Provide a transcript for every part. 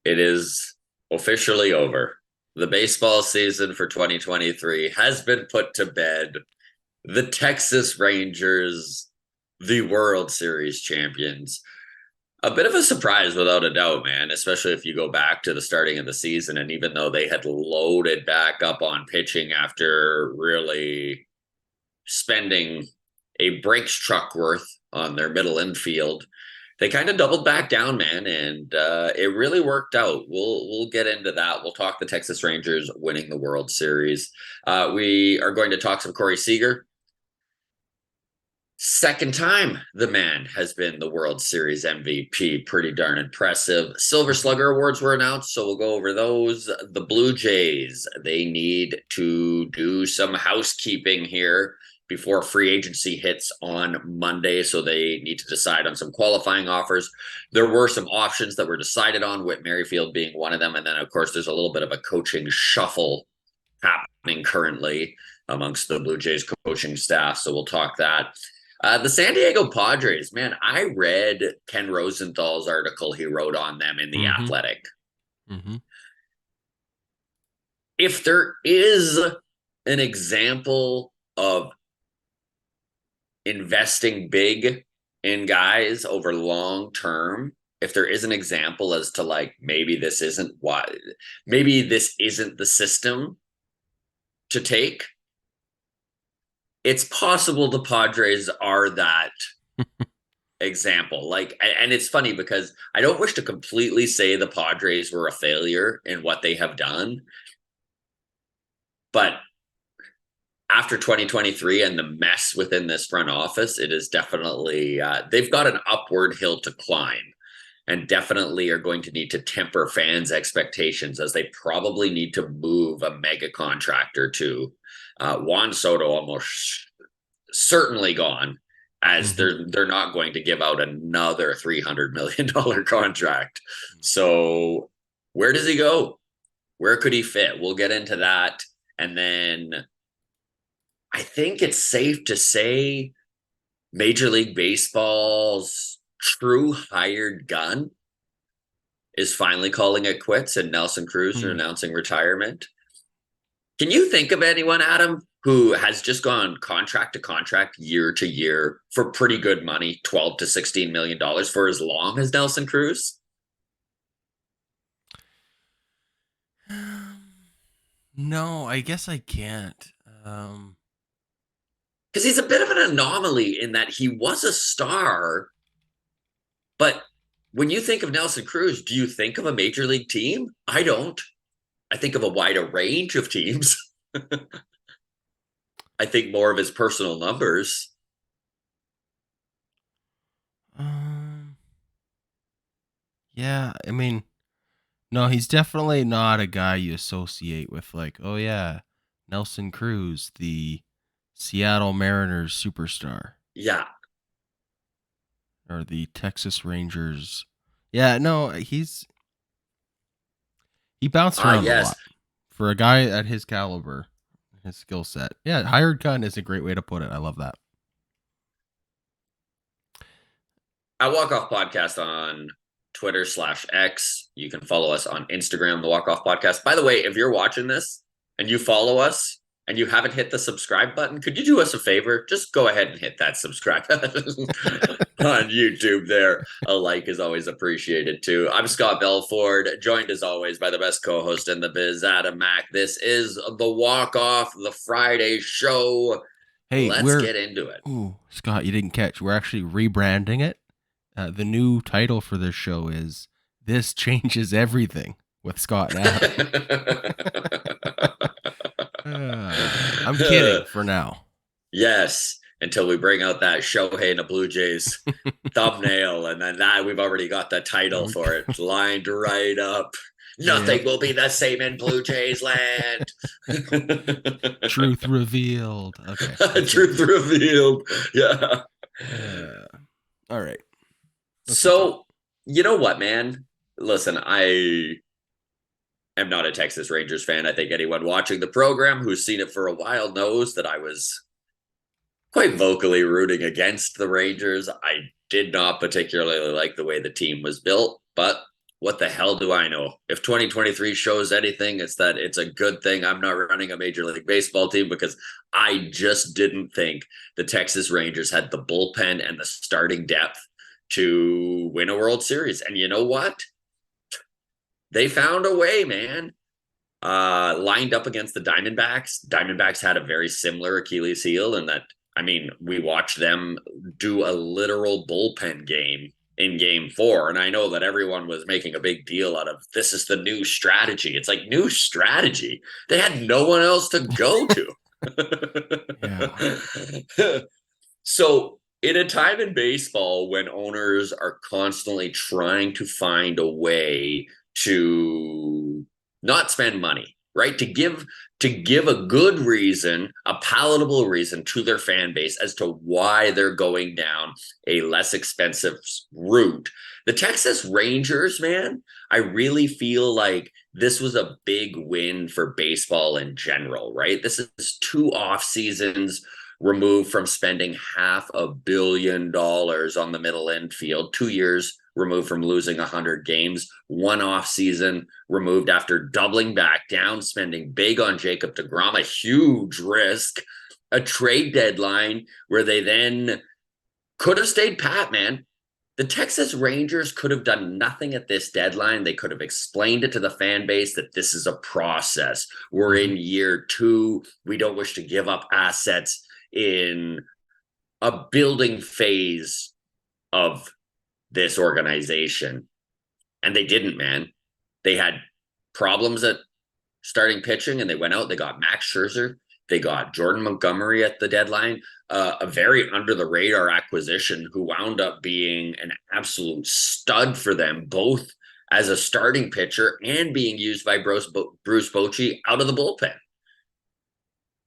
It is officially over. The baseball season for 2023 has been put to bed. The Texas Rangers, the World Series champions. A bit of a surprise, without a doubt, man, especially if you go back to the starting of the season. And even though they had loaded back up on pitching after really spending a Brinks truck worth on their middle infield, they kind of doubled back down, man, and it really worked out. We'll get into that. We'll talk the Texas Rangers winning the World Series. We are going to talk some Corey Seager. Second time the man has been the World Series MVP. Pretty darn impressive. Silver Slugger awards were announced, so we'll go over those. The Blue Jays, they need to do some housekeeping here before free agency hits on Monday, so they need to decide on some qualifying offers. There were some options that were decided on, Whit Merrifield being one of them, and then, of course, there's a little bit of a coaching shuffle happening currently amongst the Blue Jays coaching staff, so we'll talk that. The San Diego Padres, man, I read Ken Rosenthal's article he wrote on them in The Athletic. If there is an example of investing big in guys over long term, if there is an example as to like maybe this isn't the system to take, it's possible the Padres are that example. Like, and it's funny because I don't wish to completely say the Padres were a failure in what they have done, but after 2023 and the mess within this front office, it is definitely they've got an upward hill to climb, and definitely are going to need to temper fans' expectations, as they probably need to move a mega contract or two. Juan Soto almost certainly gone, as they're not going to give out another $300 million contract. So where does he go? Where could he fit? We'll get into that. And then I think it's safe to say Major League Baseball's true hired gun is finally calling it quits, and Nelson Cruz are announcing retirement. Can you think of anyone, Adam, who has just gone contract to contract, year to year, for pretty good money, $12 to $16 million for as long as Nelson Cruz? No, I guess I can't. Because he's a bit of an anomaly in that he was a star, but when you think of Nelson Cruz, do you think of a major league team? I don't. I think of a wider range of teams. I think more of his personal numbers. Yeah, I mean, no, he's definitely not a guy you associate with like, oh yeah, Nelson Cruz, the Seattle Mariners superstar. Yeah. Or the Texas Rangers. Yeah, no, he bounced around a lot. For a guy at his caliber, his skill set. Yeah, hired gun is a great way to put it. I love that. I Walk Off Podcast on Twitter/X. You can follow us on Instagram, the Walk Off Podcast. By the way, if you're watching this and you follow us and you haven't hit the subscribe button, could you do us a favor? Just go ahead and hit that subscribe button on YouTube there. A like is always appreciated too. I'm Scott Belford, joined as always by the best co-host in the biz, Adam Mack. This is the Walk Off, the Friday show. Hey, let's get into it. Ooh, Scott, you didn't catch. We're actually rebranding it. The new title for this show is "This Changes Everything" with Scott and Adam. I'm kidding for now. Yes, until we bring out that Shohei and the Blue Jays thumbnail, and then we've already got the title for it lined right up. Nothing will be the same in Blue Jays land. Truth revealed. Okay. Truth revealed. Yeah. All right. So, you know what, man? Listen, I am not a Texas Rangers fan. I think anyone watching the program who's seen it for a while knows that I was quite vocally rooting against the Rangers. I did not particularly like the way the team was built, but what the hell do I know? If 2023 shows anything, it's that it's a good thing I'm not running a Major League Baseball team, because I just didn't think the Texas Rangers had the bullpen and the starting depth to win a World Series. And you know what? They found a way, man. Lined up against the Diamondbacks. Diamondbacks had a very similar Achilles heel, and that, I mean, we watched them do a literal bullpen game in game 4. And I know that everyone was making a big deal out of this is the new strategy. It's like, new strategy. They had no one else to go to. Yeah. So, in a time in baseball when owners are constantly trying to find a way to not spend money, right? To give a good reason, a palatable reason to their fan base as to why they're going down a less expensive route. The Texas Rangers, man, I really feel like this was a big win for baseball in general, right? This is 2 off seasons removed from spending $500 million on the middle infield, 2 years removed from losing 100 games, 1 off season removed after doubling back down, spending big on Jacob deGrom, a huge risk, a trade deadline where they then could have stayed pat, man. The Texas Rangers could have done nothing at this deadline. They could have explained it to the fan base that this is a process. We're in year 2. We don't wish to give up assets in a building phase of this organization. And they didn't, man. They had problems at starting pitching, and they went out, they got Max Scherzer, they got Jordan Montgomery at the deadline, a very under the radar acquisition who wound up being an absolute stud for them, both as a starting pitcher and being used by Bruce Bochy out of the bullpen,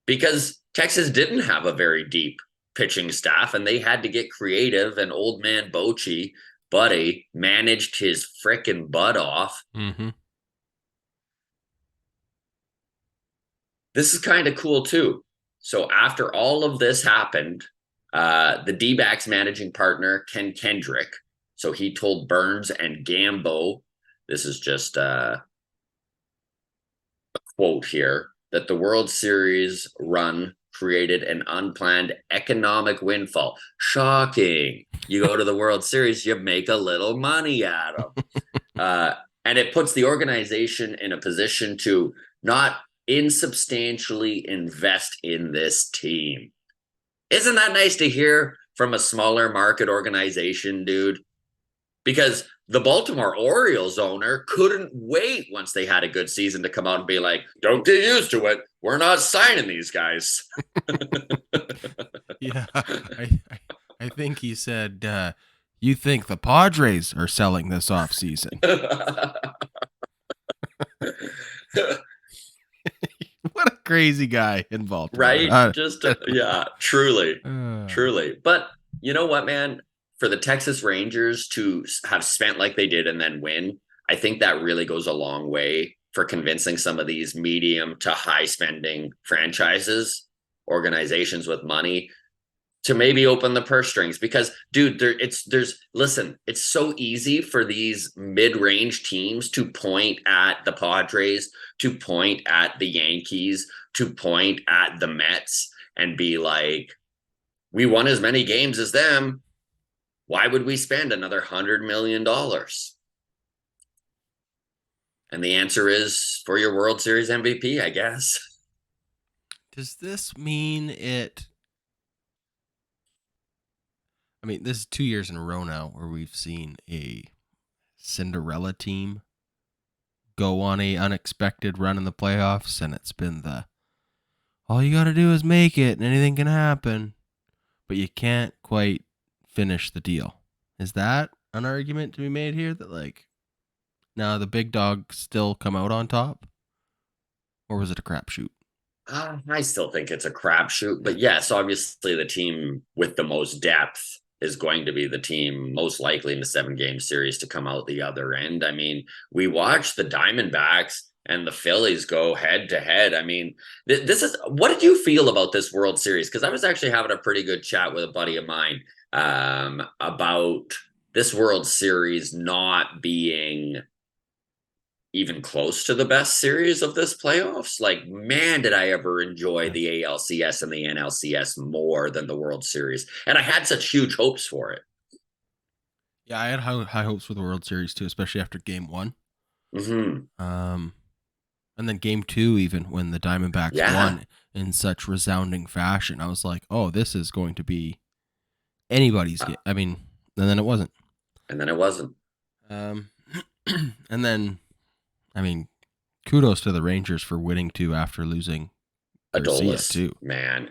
because Texas didn't have a very deep pitching staff, and they had to get creative. And old man Bochy, buddy, managed his frickin' butt off. This is kind of cool too. So after all of this happened, the D-backs managing partner, Ken Kendrick, so he told Burns and Gambo, this is just a quote here, that the World Series run created an unplanned economic windfall. Shocking. You go to the World Series, you make a little money at them. And it puts the organization in a position to not insubstantially invest in this team. Isn't that nice to hear from a smaller market organization, dude? Because the Baltimore Orioles owner couldn't wait once they had a good season to come out and be like, don't get used to it. We're not signing these guys. Yeah. I think he said, you think the Padres are selling this offseason. What a crazy guy in Baltimore. Right? Yeah, truly. Truly. But you know what, man? For the Texas Rangers to have spent like they did and then win, I think that really goes a long way for convincing some of these medium to high spending franchises, organizations with money, to maybe open the purse strings. Because, dude, listen, it's so easy for these mid-range teams to point at the Padres, to point at the Yankees, to point at the Mets and be like, we won as many games as them. Why would we spend another $100 million? And the answer is for your World Series MVP, I guess. Does this mean it? I mean, this is 2 years in a row now where we've seen a Cinderella team go on a unexpected run in the playoffs, and it's been all you got to do is make it and anything can happen, but you can't quite finish the deal. Is that an argument to be made here that, like, now the big dogs still come out on top? Or was it a crapshoot? I still think it's a crapshoot, but yes, obviously the team with the most depth is going to be the team most likely in the 7-game series to come out the other end. I mean, we watched the Diamondbacks and the Phillies go head to head. I mean, this is, what did you feel about this World Series? Because I was actually having a pretty good chat with a buddy of mine about this World Series not being even close to the best series of this playoffs. Like, man, did I ever enjoy the ALCS and the NLCS more than the World Series. And I had such huge hopes for it. Yeah, I had high hopes for the World Series too, especially after Game 1. Mm-hmm. And then Game 2, even when the Diamondbacks won in such resounding fashion, I was like, "Oh, this is going to be anybody's game." I mean, and then it wasn't. And then it wasn't. And then, I mean, kudos to the Rangers for winning 2 after losing Garcia Adolis, too, man.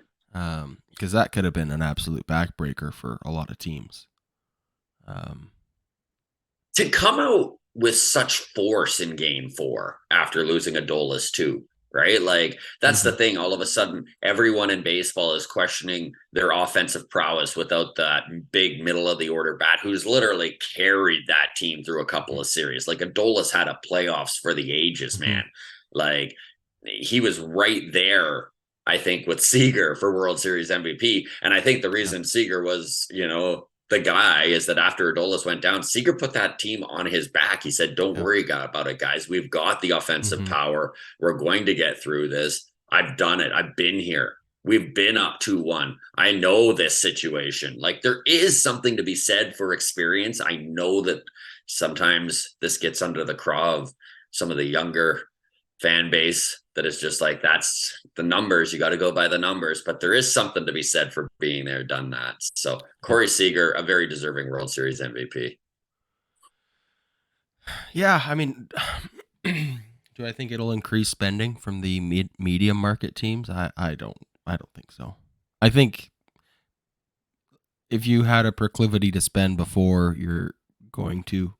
because that could have been an absolute backbreaker for a lot of teams. To come out with such force in Game 4 after losing Adolis too, right? Like, that's the thing. All of a sudden, everyone in baseball is questioning their offensive prowess without that big middle of the order bat who's literally carried that team through a couple of series. Like, Adolis had a playoffs for the ages, man. Like, he was right there, I think, with Seager for World Series MVP. And I think the reason Seager was, the guy is that after Adolis went down, Seager put that team on his back. He said, don't worry about it, guys. We've got the offensive power. We're going to get through this. I've done it. I've been here. We've been up 2-1. I know this situation. Like, there is something to be said for experience. I know that sometimes this gets under the craw of some of the younger fan base that is just like, that's the numbers. You got to go by the numbers. But there is something to be said for being there, done that. So Corey Seager, a very deserving World Series MVP. Yeah, I mean, do I think it'll increase spending from the medium market teams? I don't think so. I think if you had a proclivity to spend before, you're going to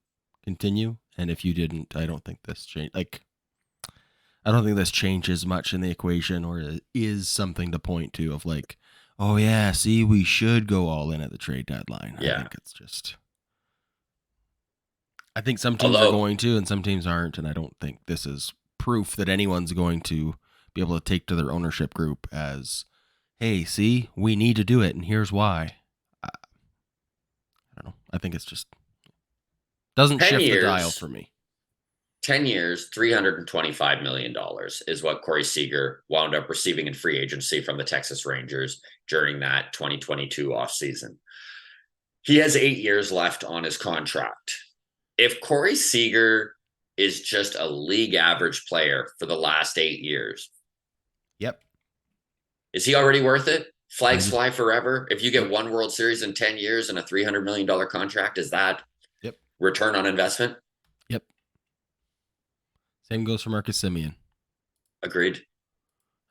continue, and if you didn't, I don't think this change. Like, I don't think this changes much in the equation, or is something to point to of like, oh yeah, see, we should go all in at the trade deadline. Yeah. I think it's just, I think some teams are going to, and some teams aren't, and I don't think this is proof that anyone's going to be able to take to their ownership group as, hey, see, we need to do it, and here's why. I don't know. I think it's just doesn't shift the dial for me. 10 years, $325 million is what Corey Seager wound up receiving in free agency from the Texas Rangers during that 2022 offseason. He has 8 years left on his contract. If Corey Seager is just a league average player for the last 8 years, is he already worth it? Flags fly forever. If you get one World Series in 10 years and a $300 million contract, is that return on investment? Yep. Same goes for Marcus Semien. Agreed.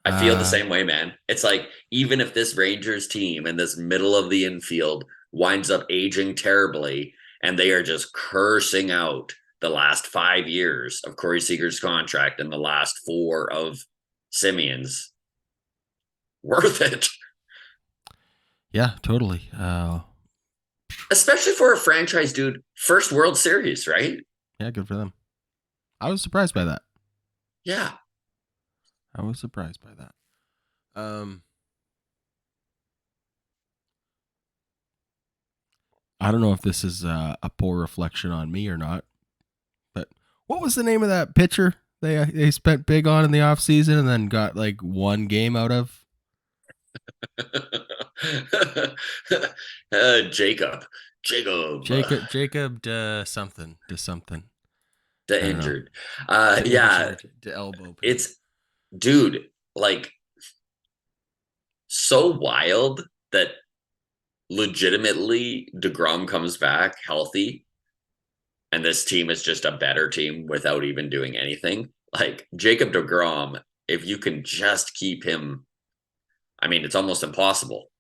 I feel the same way, man. It's like, even if this Rangers team in this middle of the infield winds up aging terribly and they are just cursing out the last 5 years of Corey Seager's contract and the last 4 of Semien's, worth it. Yeah, totally. Especially for a franchise dude. First World Series, right? Yeah, good for them. I was surprised by that. Yeah. I was surprised by that. I don't know if this is a poor reflection on me or not, but what was the name of that pitcher they spent big on in the offseason and then got like one game out of? Jacob something. The injured. Yeah. The elbow pain. It's, dude, like, so wild that legitimately DeGrom comes back healthy and this team is just a better team without even doing anything. Like, Jacob DeGrom, if you can just keep him, I mean, it's almost impossible.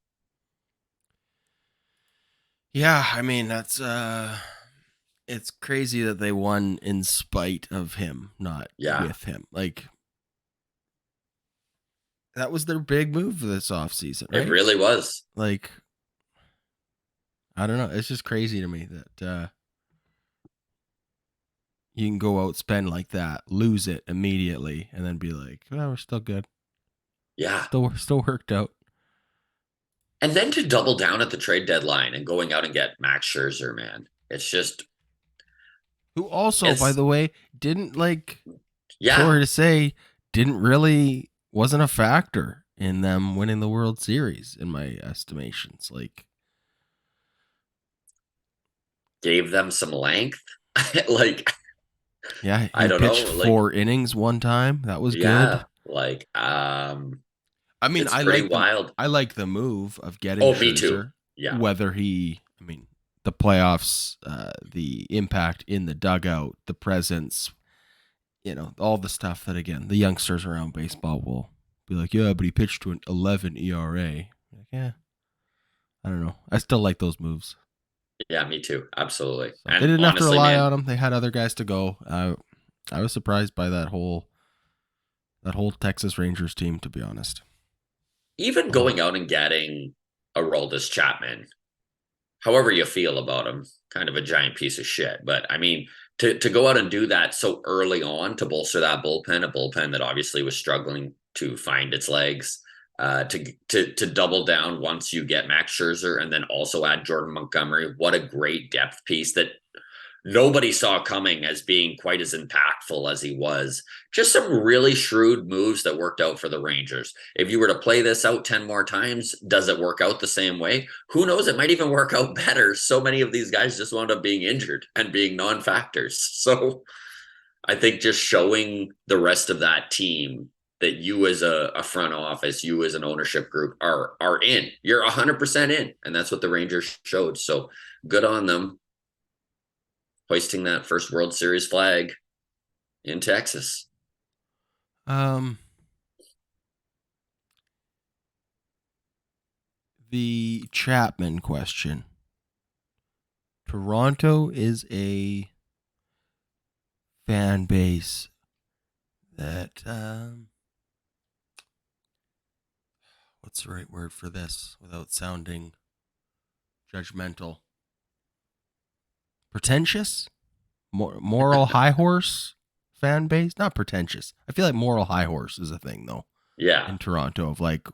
Yeah, I mean, that's it's crazy that they won in spite of him, not with him. Like, that was their big move this offseason, right? It really was. Like, I don't know. It's just crazy to me that you can go out, spend like that, lose it immediately, and then be like, "Oh, we're still good." Yeah, still worked out. And then to double down at the trade deadline and going out and get Max Scherzer, man, it's just, Who also, by It's the way, didn't like, yeah, sorry to say, didn't really, wasn't a factor in them winning the World Series in my estimations. Like, gave them some length. Like yeah, I he don't know, pitched like 4 innings one time. That was good. yeah, like I mean, it's pretty wild. I like the move of getting Oh, me too. Scherzer. Yeah. Whether he, I mean, the playoffs, the impact in the dugout, the presence, all the stuff that again the youngsters around baseball will be like, yeah, but he pitched to an 11 ERA. Like, yeah, I don't know. I still like those moves. Yeah, me too. Absolutely. So they And didn't have to honestly, rely man, on him. They had other guys to go. I was surprised by that whole Texas Rangers team, to be honest. even Oh, going out and getting a Aroldis Chapman, however you feel about him, kind of a giant piece of shit. But I mean, to go out and do that so early on to bolster that bullpen, a bullpen that obviously was struggling to find its legs, to double down once you get Max Scherzer and then also add Jordan Montgomery. What a great depth piece that nobody saw coming as being quite as impactful as he was. Just some really shrewd moves that worked out for the Rangers. If you were to play this out 10 more times, does it work out the same way? Who knows? It might even work out better. So many of these guys just wound up being injured and being non factors. So I think just showing the rest of that team that you as a front office, you as an ownership group are in. You're 100% in. And that's what the Rangers showed. So good on them hoisting that first World Series flag in Texas. um, the Chapman question. Toronto is a fan base that what's the right word for this without sounding judgmental? Pretentious? Moral high horse fan base? Not pretentious. I feel like moral high horse is a thing though Yeah. in Toronto of like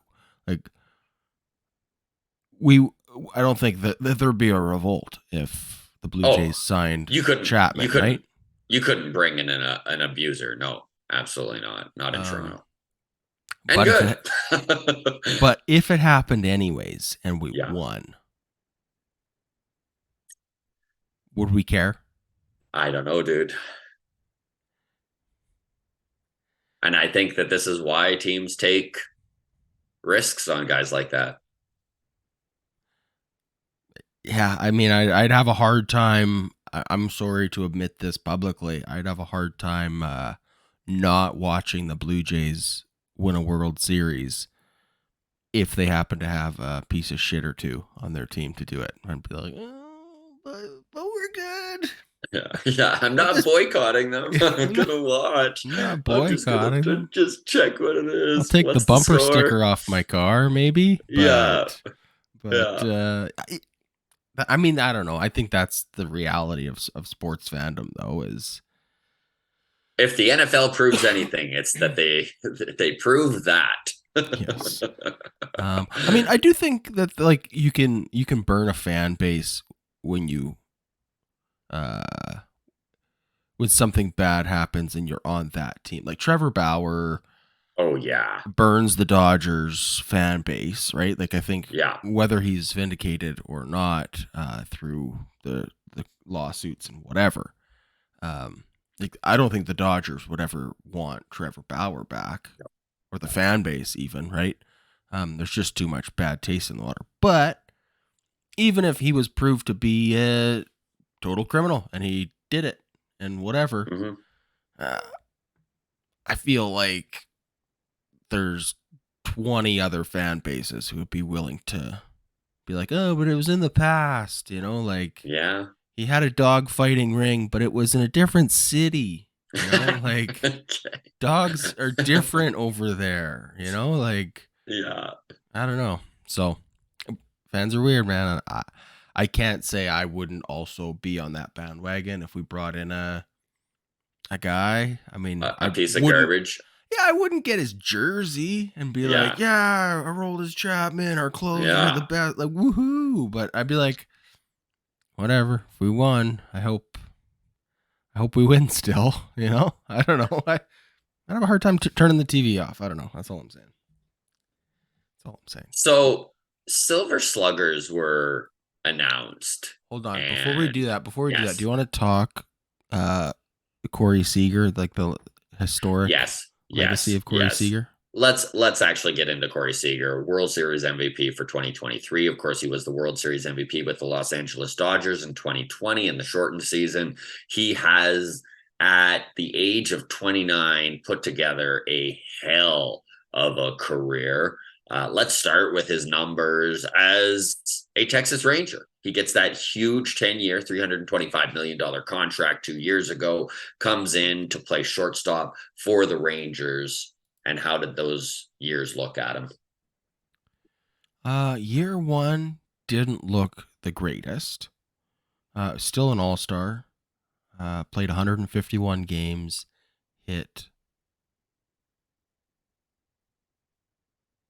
we I don't think that there'd be a revolt if the Blue Oh, Jays signed you couldn't you Chapman, right? couldn't you couldn't bring in an abuser. No, absolutely not. Not in Um, Toronto. And but if good. it but if it happened anyways and we Yeah. won, would we care? I don't know, dude. And I think that this is why teams take risks on guys like that. Yeah, I mean, I'd have a hard time. I'm sorry to admit this publicly. I'd have a hard time not watching the Blue Jays win a World Series if they happen to have a piece of shit or two on their team to do it. I'd be like, oh, but we're good. Yeah. Yeah. I'm At not this, boycotting them. I'm gonna watch. I'm not I'm just gonna boycotting them. just check what it I'll is. take the What's the bumper score? sticker off my car, maybe, Yeah. but Yeah. I mean, I don't know. I think that's the reality of sports fandom, though. Is If the NFL proves anything, it's that they prove that. yes. I mean, I do think that like you can burn a fan base when you uh when something bad happens and you're on that team. Like Trevor Bauer Oh yeah. burns the Dodgers fan base, right? Like I think Yeah. whether he's vindicated or not through the lawsuits and whatever, um, like I don't think the Dodgers would ever want Trevor Bauer back or the fan base even, right? There's just too much bad taste in the water. But even if he was proved to be a total criminal and he did it and whatever, Hmm. uh, I feel like there's 20 other fan bases who would be willing to be like, oh, but it was in the past, like Yeah. he had a dog fighting ring, but it was in a different city, like Okay. dogs are different over there, like Yeah. I don't know. So fans are weird, man. I can't say I wouldn't also be on that bandwagon if we brought in a guy. I mean, A I piece of wouldn't. garbage. Yeah, I wouldn't get his jersey and be like, Yeah. yeah, I rolled his Chapman. Our clothes are the Yeah. best. Like, woohoo. But I'd be like, whatever. If we won, I hope I hope we win still. I don't know. I have a hard time turning the TV off. I don't know. That's all I'm saying. That's all I'm saying. So Silver Sluggers were announced. Hold on. Before we do And that, do yes, you want to talk Corey Seager, like the historic yes, legacy yes, of Corey yes. Seager? Let's actually get into Corey Seager, World Series MVP for 2023. Of course, he was the World Series MVP with the Los Angeles Dodgers in 2020 in the shortened season. He has, at the age of 29, put together a hell of a career. Let's start with his numbers as a Texas Ranger. He gets that huge 10-year, $325 million contract 2 years ago, comes in to play shortstop for the Rangers. And how did those years look at him? Year one didn't look the greatest. Still an all-star. Played 151 games. Hit.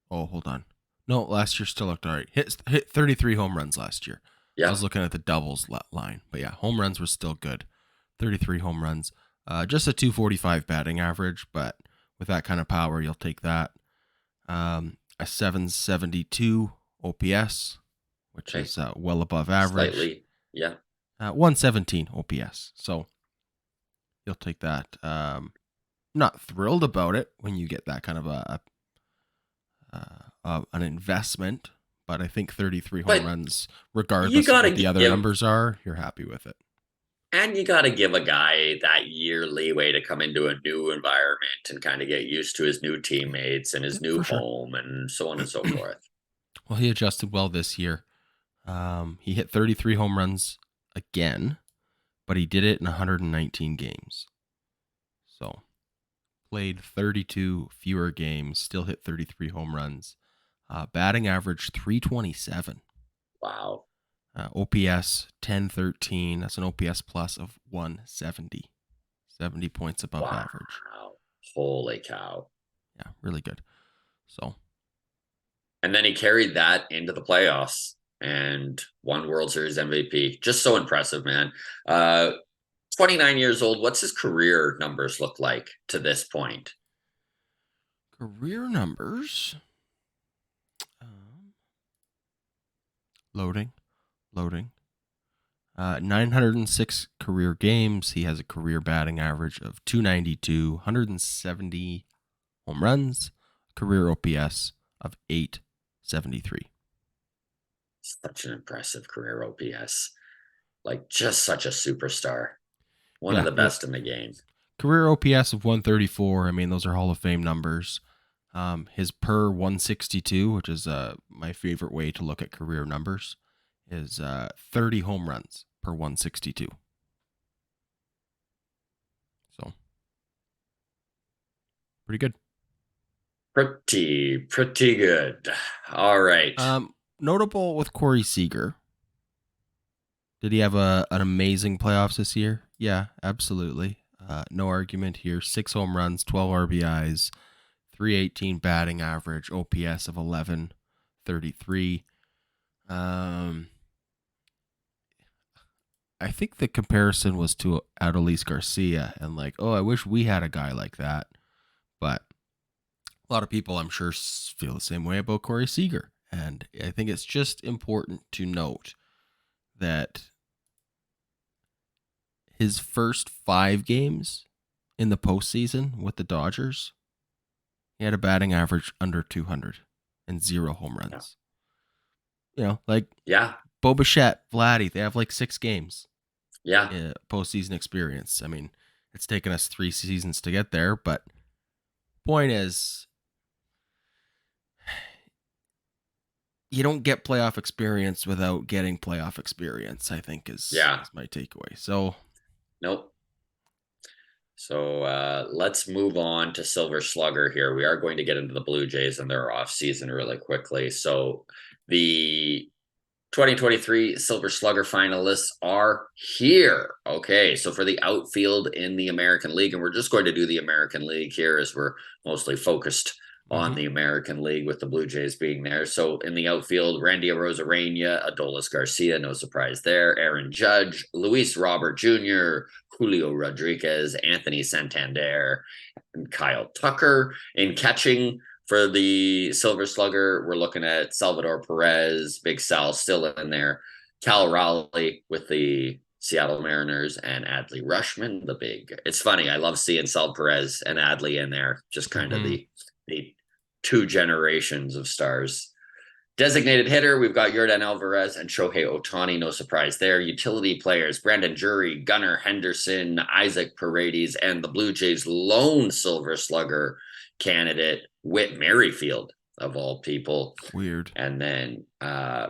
Oh, hold on. No, last year still looked all right. Hit 33 home runs last year. I was looking at the doubles line, but yeah, home runs were still good. 33 home runs. Just a 245 batting average, but with that kind of power, you'll take that. A 772 OPS, which is well above average. Slightly, yeah. 117 OPS, so you'll take that. Not thrilled about it when you get that kind of an investment, but I think 33 home runs, regardless of what the other numbers are, you're happy with it. And you got to give a guy that year leeway to come into a new environment and kind of get used to his new teammates and his new home and so on and so forth. Well, he adjusted well this year. He hit 33 home runs again, but he did it in 119 games. So played 32 fewer games, still hit 33 home runs. Batting average 327. Wow. OPS 1013. That's an OPS plus of 170. 70 points above average. Holy cow. Yeah, really good. So. And then he carried that into the playoffs and won World Series MVP. Just so impressive, man. 29 years old. What's his career numbers look like to this point? Career numbers. Loading. 906 career games. He has a career batting average of 292, 170 home runs, career OPS of 873. Such an impressive career OPS. Like, just such a superstar. One of the best in the game. Career OPS of 134. I mean, those are Hall of Fame numbers. His per 162, which is my favorite way to look at career numbers, is 30 home runs per 162. So, pretty good. Pretty good. All right. Notable with Corey Seager. Did he have an amazing playoffs this year? Yeah, absolutely. No argument here. 6 home runs, 12 RBIs, 318 batting average, OPS of 1133. I think the comparison was to Adolis Garcia and like, oh, I wish we had a guy like that. But a lot of people, I'm sure, feel the same way about Corey Seager. And I think it's just important to note that his first 5 games in the postseason with the Dodgers, he had a batting average under 200 and 0 home runs. Yeah. Bo Bichette, Vladdy, they have like 6 games. Yeah. Postseason experience. I mean, it's taken us 3 seasons to get there, but point is, you don't get playoff experience without getting playoff experience, I think is my takeaway. So, nope. So let's move on to Silver Slugger here. We are going to get into the Blue Jays and their offseason really quickly. So the 2023 Silver Slugger finalists are here. Okay, so for the outfield in the American League, and we're just going to do the American League here as we're mostly focused on the American League with the Blue Jays being there. So in the outfield, Randy Arozarena, Adolis Garcia, no surprise there, Aaron Judge, Luis Robert Jr., Julio Rodriguez, Anthony Santander, and Kyle Tucker. In catching for the Silver Slugger, we're looking at Salvador Perez, Big Sal still in there, Cal Raleigh with the Seattle Mariners, and Adley Rushman, the big. It's funny. I love seeing Sal Perez and Adley in there. Just kind of the two generations of stars. Designated hitter, we've got Yordan Alvarez and Shohei Ohtani. No surprise there. Utility players, Brandon Drury, Gunnar Henderson, Isaac Paredes, and the Blue Jays' lone Silver Slugger candidate, Whit Merrifield, of all people. Weird. And then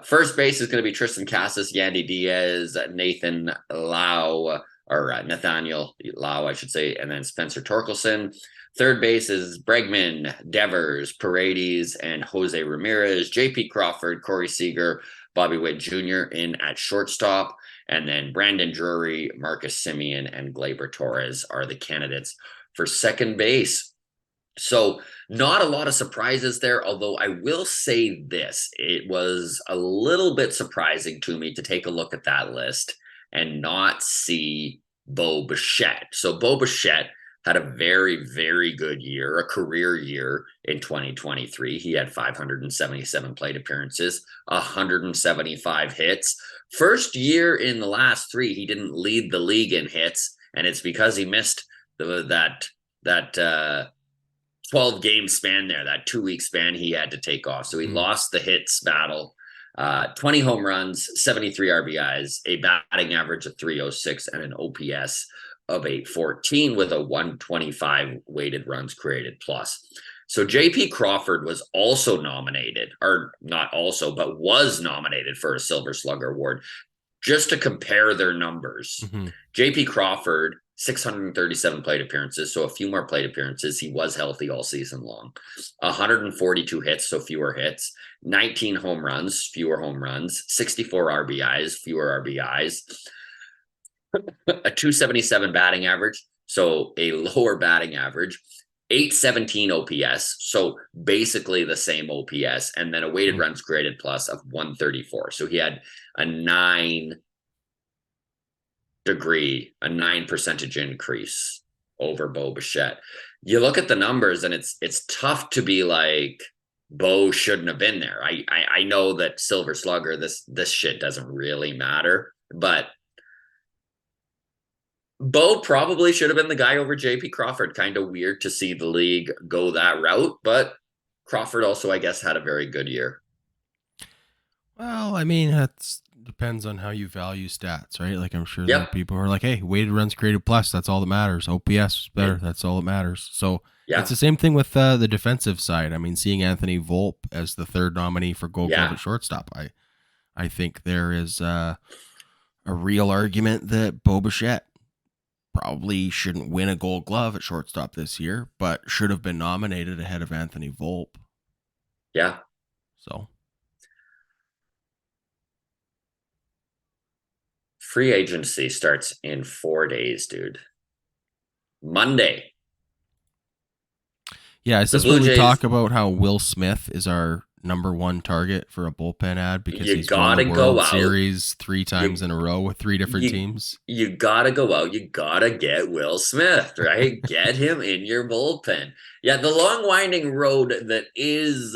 first base is going to be Tristan Casas, Yandy Diaz, Nathan Lau, or Nathaniel Lau, I should say, and then Spencer Torkelson. Third base is Bregman, Devers, Paredes, and Jose Ramirez. J.P. Crawford, Corey Seager, Bobby Witt Jr. in at shortstop. And then Brandon Drury, Marcus Semien, and Gleyber Torres are the candidates for second base. So not a lot of surprises there, although I will say this. It was a little bit surprising to me to take a look at that list and not see Bo Bichette. So Bo Bichette had a very, very good year, a career year in 2023. He had 577 plate appearances, 175 hits. First year in the last three, he didn't lead the league in hits, and it's because he missed that 12-game span there, that 2-week span he had to take off. So he lost the hits battle. 20 home runs, 73 RBIs, a batting average of 306, and an OPS of 814 with a 125 weighted runs created plus. So J.P. Crawford was also nominated, or not also, but was nominated for a Silver Slugger award. Just to compare their numbers, J.P. Crawford, 637 plate appearances, so a few more plate appearances. He was healthy all season long. 142 hits, so fewer hits. 19 home runs, fewer home runs. 64 RBIs, fewer RBIs. A 277 batting average, so a lower batting average. 817 OPS, so basically the same OPS, and then a weighted runs created plus of 134. So he had a 9 percentage increase over Bo Bichette. You look at the numbers, and it's tough to be like, Bo shouldn't have been there. I know that Silver Slugger, this shit doesn't really matter, but Bo probably should have been the guy over J.P. Crawford. Kind of weird to see the league go that route, but Crawford also, I guess, had a very good year. Well, I mean, that depends on how you value stats, right? Like, I'm sure there are people who are like, hey, weighted runs created plus, that's all that matters. OPS is better, that's all that matters. So it's the same thing with the defensive side. I mean, seeing Anthony Volpe as the third nominee for Gold Glove at shortstop, I think there is a real argument that Bo Bichette probably shouldn't win a Gold Glove at shortstop this year, but should have been nominated ahead of Anthony Volpe. Yeah. So free agency starts in 4 days, dude. Monday. Yeah, is this when we talk about how Will Smith is our number one target for a bullpen ad because he's won the World Series 3 times in a row with 3 different teams? You gotta go out. You gotta get Will Smith, right? Get him in your bullpen. Yeah, the long winding road that is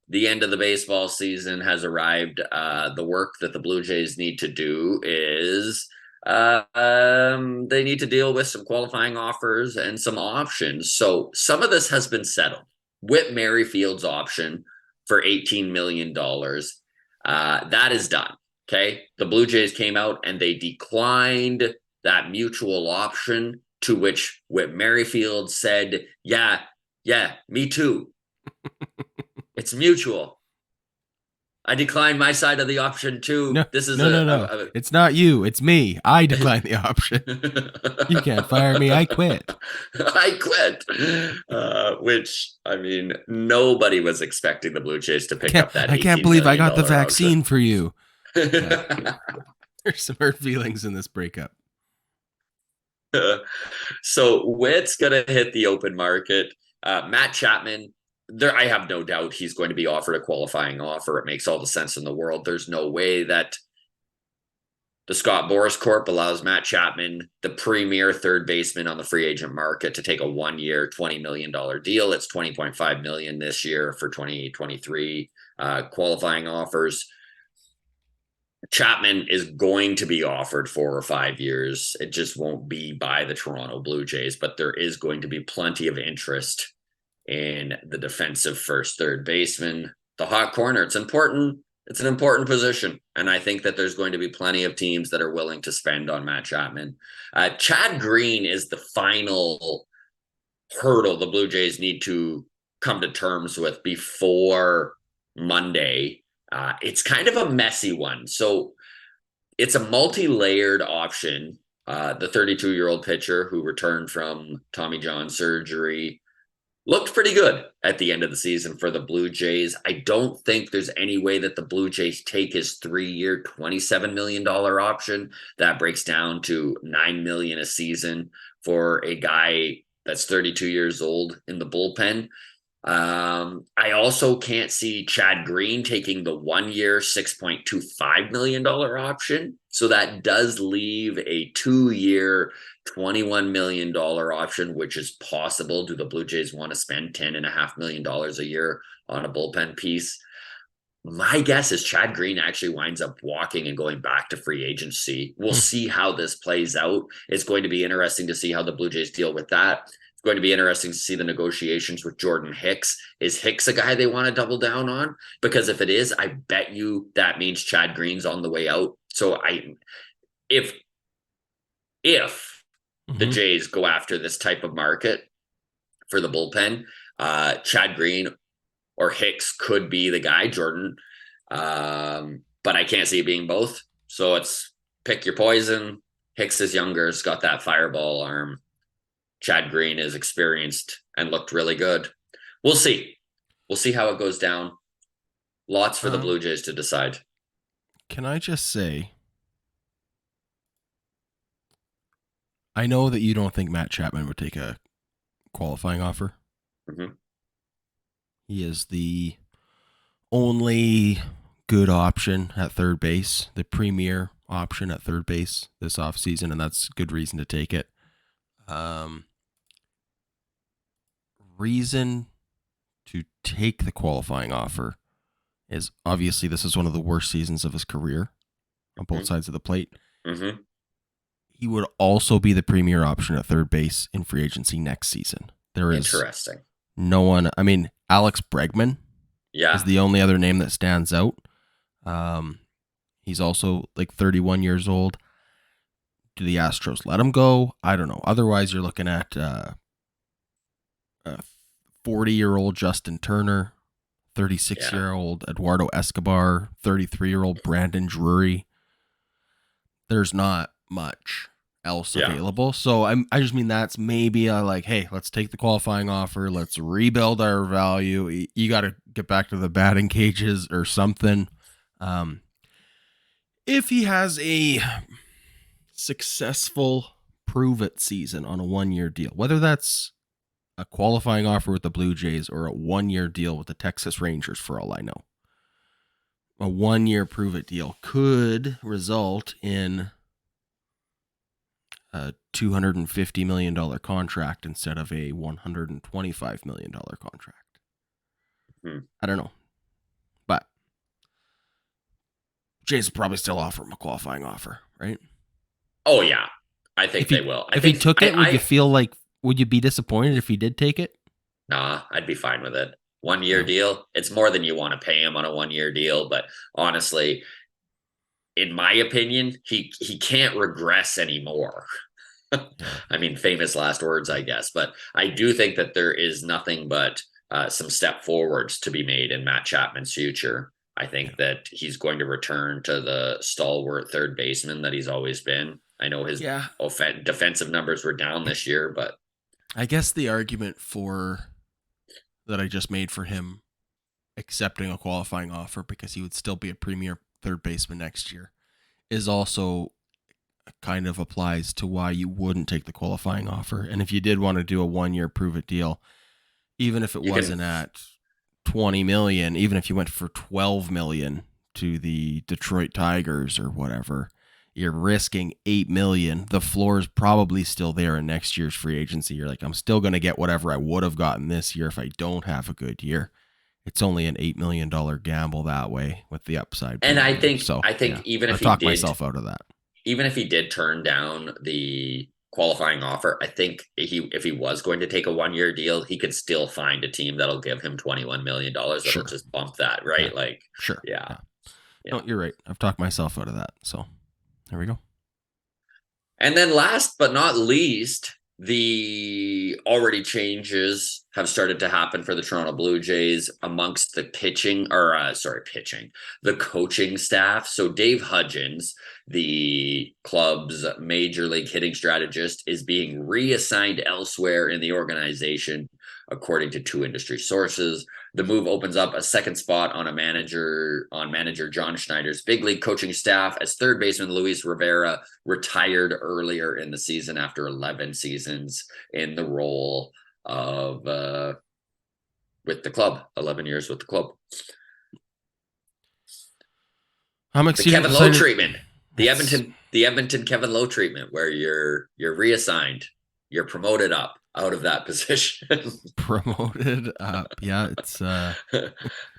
the end of the baseball season has arrived. The work that the Blue Jays need to do is they need to deal with some qualifying offers and some options. So some of this has been settled. Whit Merrifield's option for $18 million. That is done. Okay. The Blue Jays came out and they declined that mutual option, to which Whit Merrifield said, yeah, me too. It's mutual. I declined my side of the option too. No, it's not you. It's me. I declined the option. You can't fire me. I quit. I quit. Which, I mean, nobody was expecting the Blue Jays to pick up that. I can't believe I got the vaccine for you. Yeah. There's some hurt feelings in this breakup. So Witt's going to hit the open market. Matt Chapman, I have no doubt he's going to be offered a qualifying offer. It makes all the sense in the world. There's no way that The Scott Boras Corp allows Matt Chapman, the premier third baseman on the free agent market, to take a 1-year, $20 million deal. It's $20.5 million this year for 2023 qualifying offers. Chapman is going to be offered 4 or 5 years. It just won't be by the Toronto Blue Jays, but there is going to be plenty of interest in the defensive first third baseman. The hot corner, it's important. It's an important position. And I think that there's going to be plenty of teams that are willing to spend on Matt Chapman. Chad Green is the final hurdle the Blue Jays need to come to terms with before Monday. It's kind of a messy one. So it's a multi-layered option. The 32-year-old pitcher who returned from Tommy John surgery looked pretty good at the end of the season for the Blue Jays. I don't think there's any way that the Blue Jays take his 3-year, $27 million option. That breaks down to $9 million a season for a guy that's 32 years old in the bullpen. I also can't see Chad Green taking the 1-year, $6.25 million option. So that does leave a 2-year, $21 million option, which is possible. Do the Blue Jays want to spend $10.5 million a year on a bullpen piece? My guess is Chad Green actually winds up walking and going back to free agency. We'll see how this plays out. It's going to be interesting to see how the Blue Jays deal with that. It's going to be interesting to see the negotiations with Jordan Hicks. Is Hicks a guy they want to double down on? Because if it is, I bet you that means Chad Green's on the way out. So if the Jays go after this type of market for the bullpen, Chad Green or Hicks could be the guy, Jordan. But I can't see it being both. So it's pick your poison. Hicks is younger, has got that fireball arm. Chad Green is experienced and looked really good. We'll see. We'll see how it goes down. Lots for the Blue Jays to decide. Can I just say, I know that you don't think Matt Chapman would take a qualifying offer. Mm-hmm. He is the only good option at third base, the premier option at third base this offseason, and that's good reason to take it. Reason to take the qualifying offer is obviously this is one of the worst seasons of his career on both sides of the plate. Mm-hmm. He would also be the premier option at third base in free agency next season. There is interesting. No one. I mean, Alex Bregman is the only other name that stands out. He's also like 31 years old. Do the Astros let him go? I don't know. Otherwise, you're looking at 40-year-old Justin Turner, 36-year-old Eduardo Escobar, 33-year-old Brandon Drury. There's not much else available. So I just mean that's maybe hey, let's take the qualifying offer. Let's rebuild our value. You got to get back to the batting cages or something. If he has a successful prove-it season on a 1-year deal, whether that's a qualifying offer with the Blue Jays or a 1-year deal with the Texas Rangers, for all I know, a 1-year prove-it deal could result in a $250 million contract instead of a $125 million contract. I don't know. But Jays will probably still offer him a qualifying offer, right? Oh, yeah. I think they will. If he took it, would you be disappointed if he did take it? Nah, I'd be fine with it. 1-year deal. It's more than you want to pay him on a 1-year deal. But honestly, in my opinion, he can't regress anymore. I mean, famous last words, I guess. But I do think that there is nothing but some step forwards to be made in Matt Chapman's future. I think that he's going to return to the stalwart third baseman that he's always been. I know his defensive numbers were down this year, but I guess the argument that I just made for him accepting a qualifying offer because he would still be a premier third baseman next year is also kind of applies to why you wouldn't take the qualifying offer. And if you did want to do a 1-year prove-it deal, even if it wasn't at $20 million, even if you went for $12 million to the Detroit Tigers or whatever, you're risking $8 million. The floor is probably still there in next year's free agency. You're like, I'm still going to get whatever I would have gotten this year if I don't have a good year. It's only an $8 million gamble that way with the upside. And I there. think, So, I think yeah, even I've if he talked did, myself out of that. even if he did turn down the qualifying offer, I think if he was going to take a 1-year deal, he could still find a team that'll give him $21 million. That'll Sure. just bump that, right? Yeah. Like, sure. Yeah. No, you're right. I've talked myself out of that. So there we go. And then last but not least, the already changes have started to happen for the Toronto Blue Jays amongst the the coaching staff. So Dave Hudgens, the club's major league hitting strategist, is being reassigned elsewhere in the organization, according to 2 industry sources. The move opens up a second spot on manager John Schneider's big league coaching staff, as third baseman Luis Rivera retired earlier in the season after 11 seasons in the role of with the club, 11 years with the club. I'm excited. The Kevin Lowe treatment, the Edmonton Kevin Lowe treatment, where you're reassigned, you're promoted up out of that position. Promoted up. Yeah, it's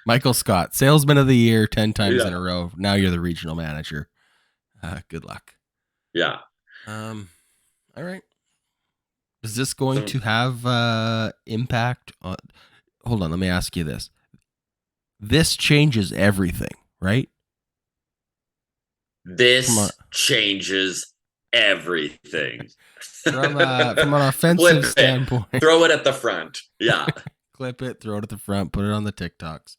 Michael Scott, salesman of the year 10 times in a row. Now you're the regional manager. Good luck. Yeah. All right. Is this going to have impact on... Hold on, let me ask you this. This changes everything, right? This changes everything. From an offensive standpoint. Throw it at the front. Yeah. Clip it, throw it at the front, put it on the TikToks.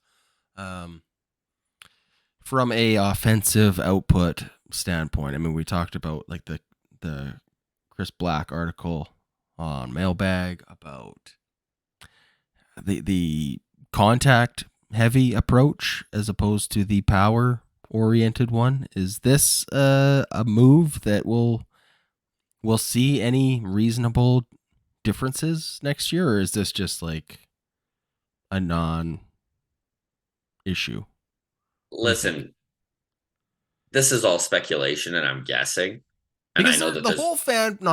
From a offensive output standpoint, I mean, we talked about like the Chris Black article on Mailbag about the contact heavy approach as opposed to the power oriented one. Is this a move that we'll see any reasonable differences next year, or is this just like a non-issue? Listen, this is all speculation, and I'm guessing. And because I know that not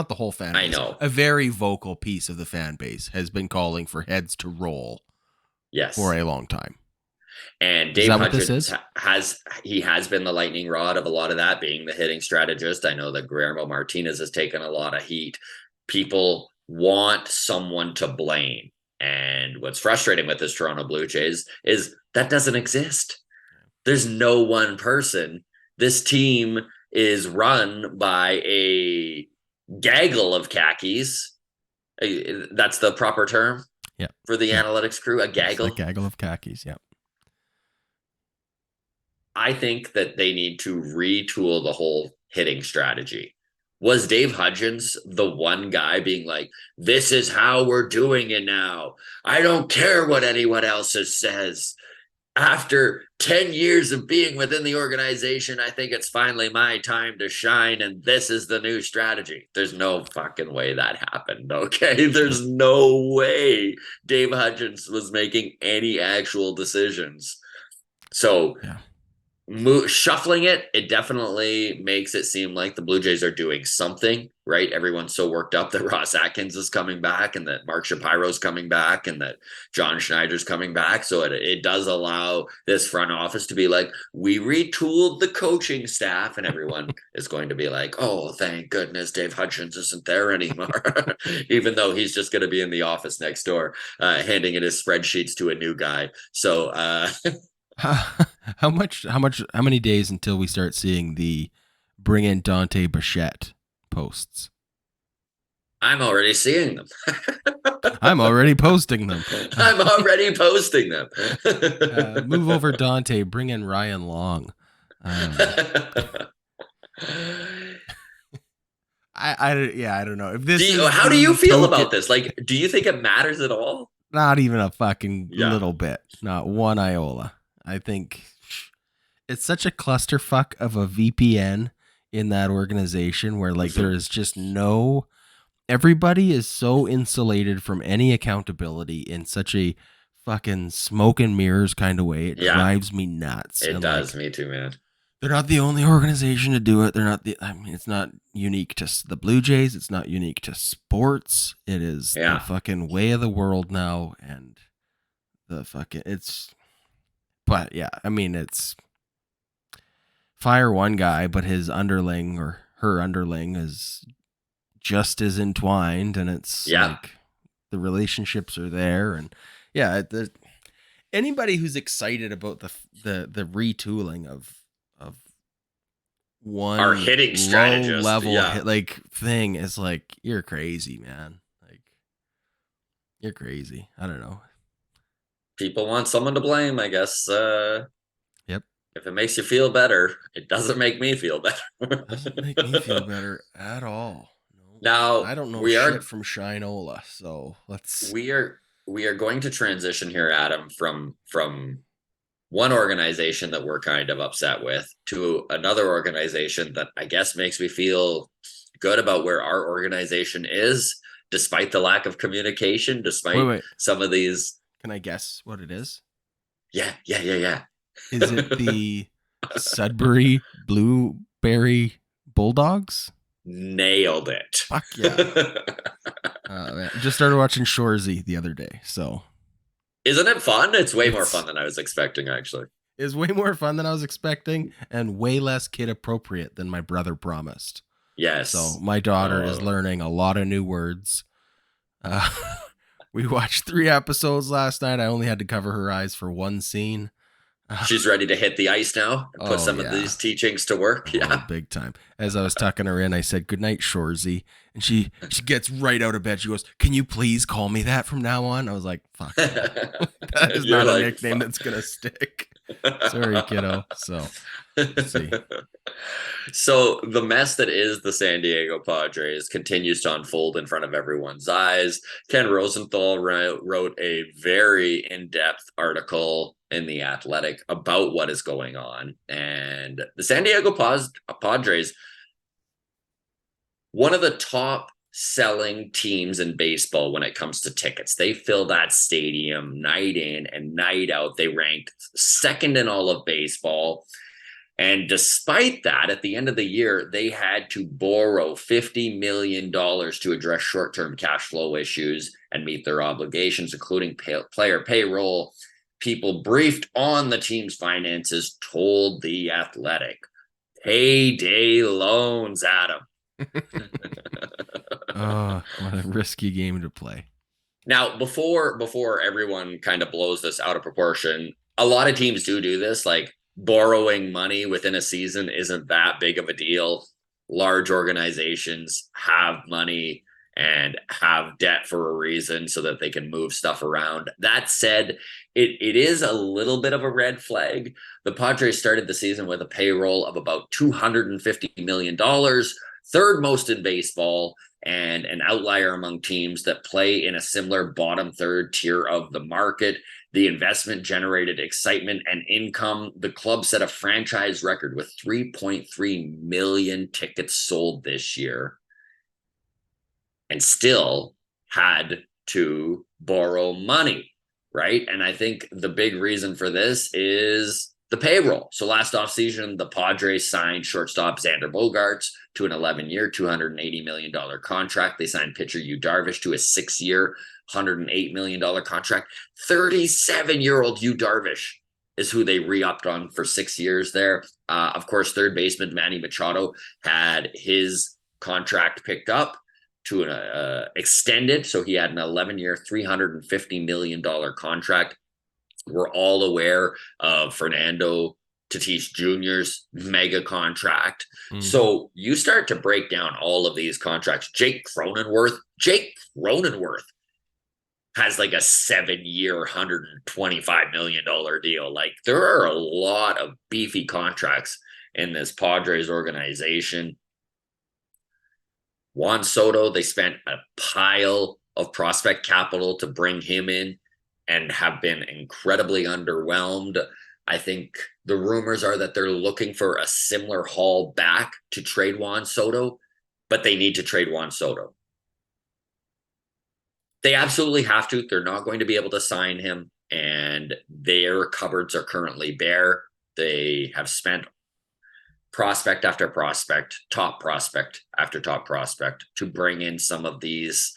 the whole fan base, I know a very vocal piece of the fan base has been calling for heads to roll. Yes. For a long time. And Dave Hudgens has been the lightning rod of a lot of that, being the hitting strategist. I know that Guillermo Martinez has taken a lot of heat. People want someone to blame. And what's frustrating with this Toronto Blue Jays is that doesn't exist. There's no one person. This team is run by a gaggle of khakis. That's the proper term. Yeah. For the analytics crew, a gaggle. It's a gaggle of khakis, yeah. I think that they need to retool the whole hitting strategy. Was Dave Hudgens the one guy being like, this is how we're doing it now? I don't care what anyone else says. After 10 years of being within the organization, I think it's finally my time to shine, and this is the new strategy. There's no fucking way that happened, okay? There's no way Dave Hudgens was making any actual decisions. So shuffling it definitely makes it seem like the Blue Jays are doing something, right? Everyone's so worked up that Ross Atkins is coming back and that Mark Shapiro's coming back and that John Schneider's coming back. So it does allow this front office to be like, we retooled the coaching staff, and everyone is going to be like, oh, thank goodness Dave Hudgens isn't there anymore. Even though he's just going to be in the office next door, handing in his spreadsheets to a new guy. So, how many days until we start seeing the bring in Dante Bichette posts? I'm already seeing them. I'm already posting them. I'm already posting them. Move over Dante, bring in Ryan Long. I don't know. If this how do you feel about this? Like, do you think it matters at all? Not even a fucking little bit. Not one iota. I think it's such a clusterfuck of a VPN in that organization where like there is just everybody is so insulated from any accountability in such a fucking smoke and mirrors kind of way. It drives me nuts. It does me too, man. They're not the only organization to do it. They're not the. I mean, it's not unique to the Blue Jays. It's not unique to sports. It is the Yeah. fucking way of the world now, and the fucking it's. But yeah, I mean, it's fire one guy, but his underling or her underling is just as entwined, and it's Yeah. like the relationships are there, and yeah, anybody who's excited about the retooling of Our one hitting low strategist. level Yeah. hit like thing is like you're crazy, man. Like you're crazy. I don't know. People want someone to blame, I guess. Yep. If it makes you feel better, it doesn't make me feel Doesn't make me feel better. better at all. No. And I Now don't know we shit are from Shinola, so let's we are we are going to transition here, Adam, from one organization that we're kind of upset with to another organization that I guess makes me feel good about where our organization is, despite the lack of communication, wait, despite wait. some of these. Can I guess what it is? Yeah, yeah, yeah, Is it yeah. the Sudbury Blueberry Bulldogs? Nailed it. Fuck yeah. Man. Just started watching Shorzy the other day, so Isn't it fun? It's way more it's fun than I was expecting, actually. is way more fun than I was expecting and way less kid appropriate than my brother promised. So Yes. my daughter is Oh, learning a lot of new words. Uh, we watched 3 episodes last night. I only had to cover her eyes for one scene. she's ready to hit the ice now and put Oh some of yeah. these teachings to work. Oh, Yeah. big time. As I was tucking her in, I said, "Good night, Shorzy." And she gets right out of bed. She goes, "Can you please call me that from now on?" I was like, "Fuck no. That is You're not a like, nickname fuck. that's gonna stick." Sorry, kiddo. So we'll see. So the mess that is the San Diego Padres continues to unfold in front of everyone's eyes. Ken Rosenthal wrote a very in-depth article in the Athletic about what is going on, and the San Diego Padres, one of the top selling teams in baseball when it comes to tickets. They fill that stadium night in and night out. They ranked second in all of baseball. And despite that, at the end of the year, they had to borrow $50 million to address short term cash flow issues and meet their obligations, including player payroll. People briefed on the team's finances told The Athletic. Payday loans, Adam. Oh, what a risky game to play. Now, before everyone kind of blows this out of proportion, a lot of teams do this. Like borrowing money within a season isn't that big of a deal. Large organizations have money and have debt for a reason so that they can move stuff around. That said, it is a little bit of a red flag. The Padres started the season with a payroll of about $250 million, third most in baseball, and an outlier among teams that play in a similar bottom third tier of the market. The investment generated excitement and income. The club set a franchise record with 3.3 million tickets sold this year and still had to borrow money, right? And I think the big reason for this is the payroll. So last offseason, the Padres signed shortstop Xander Bogaerts to an 11-year, $280 million contract. They signed pitcher Yu Darvish to a 6-year, $108 million contract. 37-year-old Yu Darvish is who they re-upped on for 6 years there. Of course, third baseman Manny Machado had his contract picked up to an extended. So he had an 11-year, $350 million contract. We're all aware of Fernando Tatis Jr.'s mega contract. Mm-hmm. So you start to break down all of these contracts. Jake Cronenworth has like a 7-year, $125 million deal. Like there are a lot of beefy contracts in this Padres organization. Juan Soto, they spent a pile of prospect capital to bring him in and have been incredibly underwhelmed. I think the rumors are that they're looking for a similar haul back to trade Juan Soto, but they need to trade Juan Soto. They absolutely have to. They're not going to be able to sign him, and their cupboards are currently bare. They have spent prospect after prospect, top prospect after top prospect to bring in some of these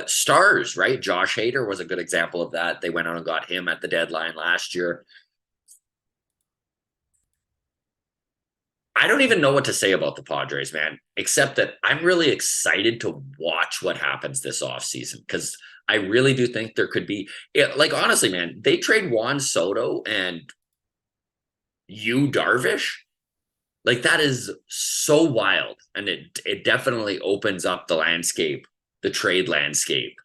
stars, right? Josh Hader was a good example of that. They went out and got him at the deadline last year. I don't even know what to say about the Padres, man, except that I'm really excited to watch what happens this offseason because I really do think there could be, like, honestly, man, they trade Juan Soto and Yu Darvish. Like, that is so wild. And it definitely opens up the landscape, the trade landscape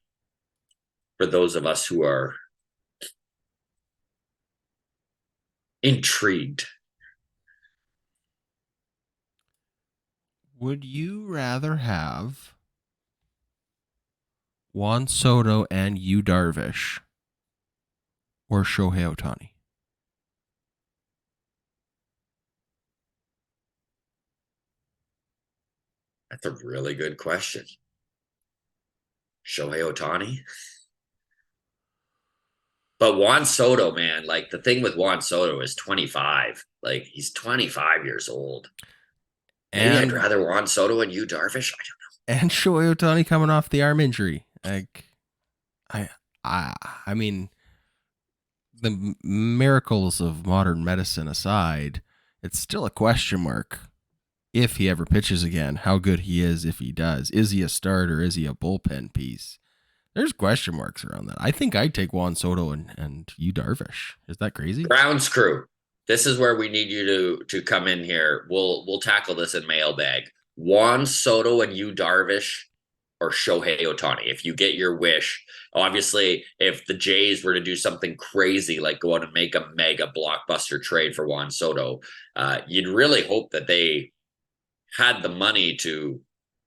for those of us who are intrigued. Would you rather have Juan Soto and Yu Darvish or Shohei Ohtani? That's a really good question. Shohei Ohtani? But Juan Soto, man, like the thing with Juan Soto is 25. Like he's 25 years old. Maybe I'd And rather Juan Soto and Yu Darvish. and Shohei Ohtani coming off the arm injury. Like I I mean, the miracles of modern medicine aside, it's still a question mark if he ever pitches again, how good he is if he does. Is he a starter? Is he a bullpen piece? There's question marks around that. I think I'd take Juan Soto and Yu Darvish. Is that crazy? Browns crew. This is where we need you to come in here. We'll tackle this in mailbag. Juan Soto and Yu Darvish or Shohei Ohtani. If you get your wish, obviously, if the Jays were to do something crazy like go out and make a mega blockbuster trade for Juan Soto, you'd really hope that they had the money to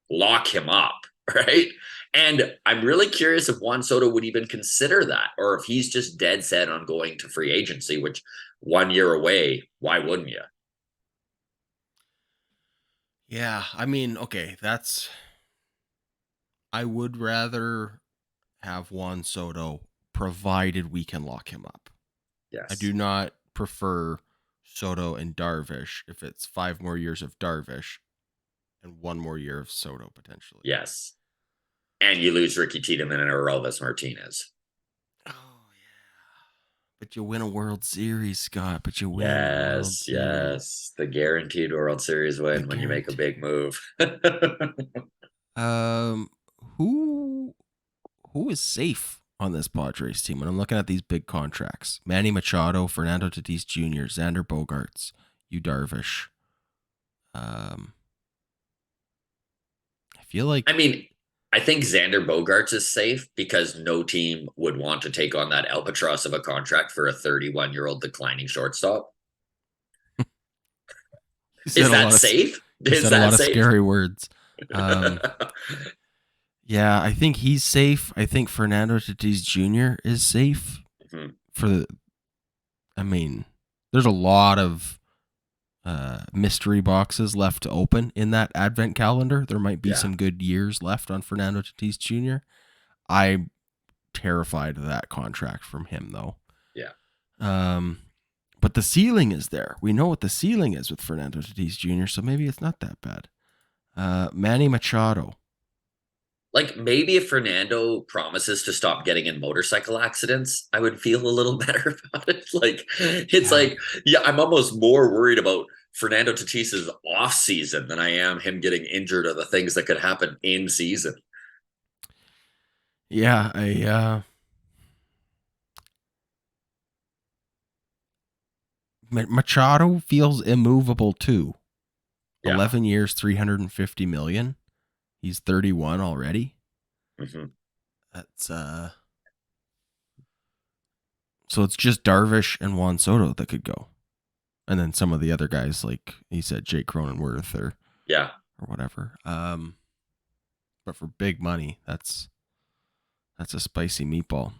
lock him up, right? And I'm really curious if Juan Soto would even consider that, or if he's just dead set on going to free agency, which 1 year away, why wouldn't you? Yeah, I mean, okay, I would rather have Juan Soto provided we can lock him up. Yes. I do not prefer Soto and Darvish if it's 5 more years of Darvish and 1 more year of Soto potentially. Yes. And you lose Ricky Tiedemann and Orelvis Martinez. Oh yeah. But you win a World Series, Scott. But you win. Yes, yes. The guaranteed World Series win when you make a big move. Who is safe on this Padres team when I'm looking at these big contracts? Manny Machado, Fernando Tatis Jr., Xander Bogaerts, Yu Darvish. I feel like I think Xander Bogaerts is safe because no team would want to take on that albatross of a contract for a 31-year-old declining shortstop. Is that safe? Is that a lot of scary words? Yeah, I think he's safe. I think Fernando Tatis Jr. is safe. Mm-hmm. There's a lot of mystery boxes left to open in that advent calendar. There might be some good years left on Fernando Tatis Jr. I'm terrified of that contract from him, though. Yeah. But the ceiling is there. We know what the ceiling is with Fernando Tatis Jr., so maybe it's not that bad. Manny Machado. Like, maybe if Fernando promises to stop getting in motorcycle accidents, I would feel a little better about it. Like, it's I'm almost more worried about Fernando Tatis's off season than I am him getting injured or the things that could happen in season. Yeah, Machado feels immovable too. 11 years, $350 million. He's 31 already. Mm-hmm. That's so it's just Darvish and Juan Soto that could go, and then some of the other guys, like he said, Jake Cronenworth or whatever. But for big money, that's a spicy meatball.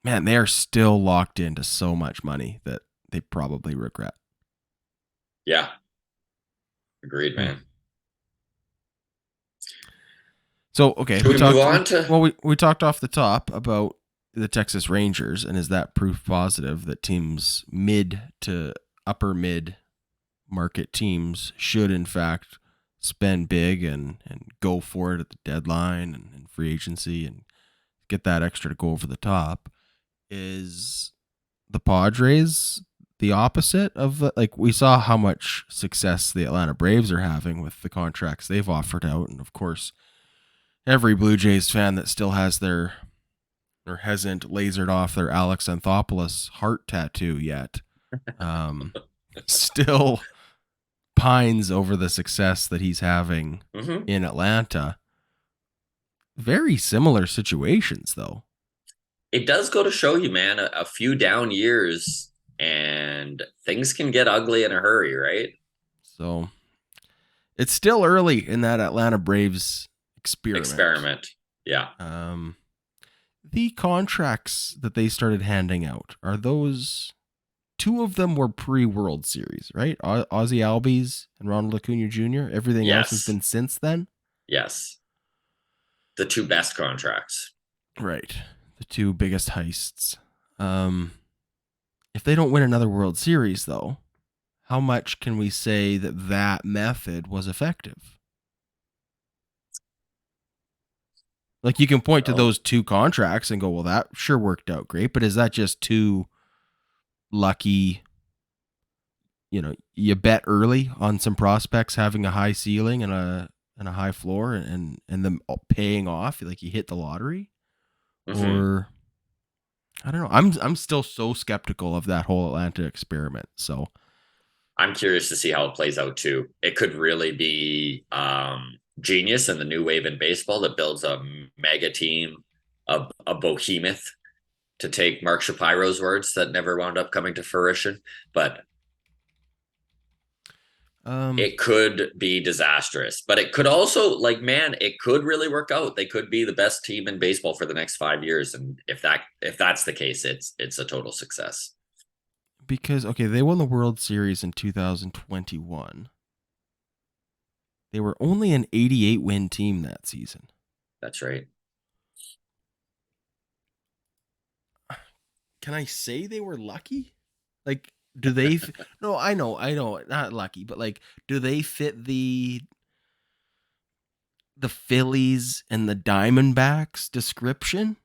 Man, they are still locked into so much money that they probably regret. Yeah, agreed, man. So, okay, we talked off the top about the Texas Rangers, and is that proof positive that teams mid to upper mid market teams should, in fact, spend big and go for it at the deadline and free agency and get that extra to go over the top. Is the Padres the opposite of, like, we saw how much success the Atlanta Braves are having with the contracts they've offered out, and of course every Blue Jays fan that still has their hasn't lasered off their Alex Anthopoulos heart tattoo yet still pines over the success that he's having in Atlanta. Very similar situations, though. It does go to show you, man, a few down years and things can get ugly in a hurry, right? So it's still early in that Atlanta Braves experiment. Yeah. The contracts that they started handing out, are those, two of them were pre-World Series, right? Ozzie Albies and Ronald Acuna Jr. Everything else has been since then? Yes. The two best contracts. Right. The two biggest heists. If they don't win another World Series, though, how much can we say that method was effective? Like, you can point to those two contracts and go, well, that sure worked out great, but is that just too lucky? You know, you bet early on some prospects having a high ceiling and a high floor and them paying off, like you hit the lottery? Or I don't know. I'm still so skeptical of that whole Atlanta experiment. So I'm curious to see how it plays out too. It could really be genius in the new wave in baseball that builds a mega team, a behemoth, to take Mark Shapiro's words that never wound up coming to fruition. But it could be disastrous, but it could also, like, man, it could really work out. They could be the best team in baseball for the next 5 years. And if that's the case, it's a total success. Because, okay, they won the World Series in 2021. They were only an 88 win team that season. That's right. Can I say they were lucky? Like, do they? No, I know, not lucky, but like, do they fit the Phillies and the Diamondbacks description?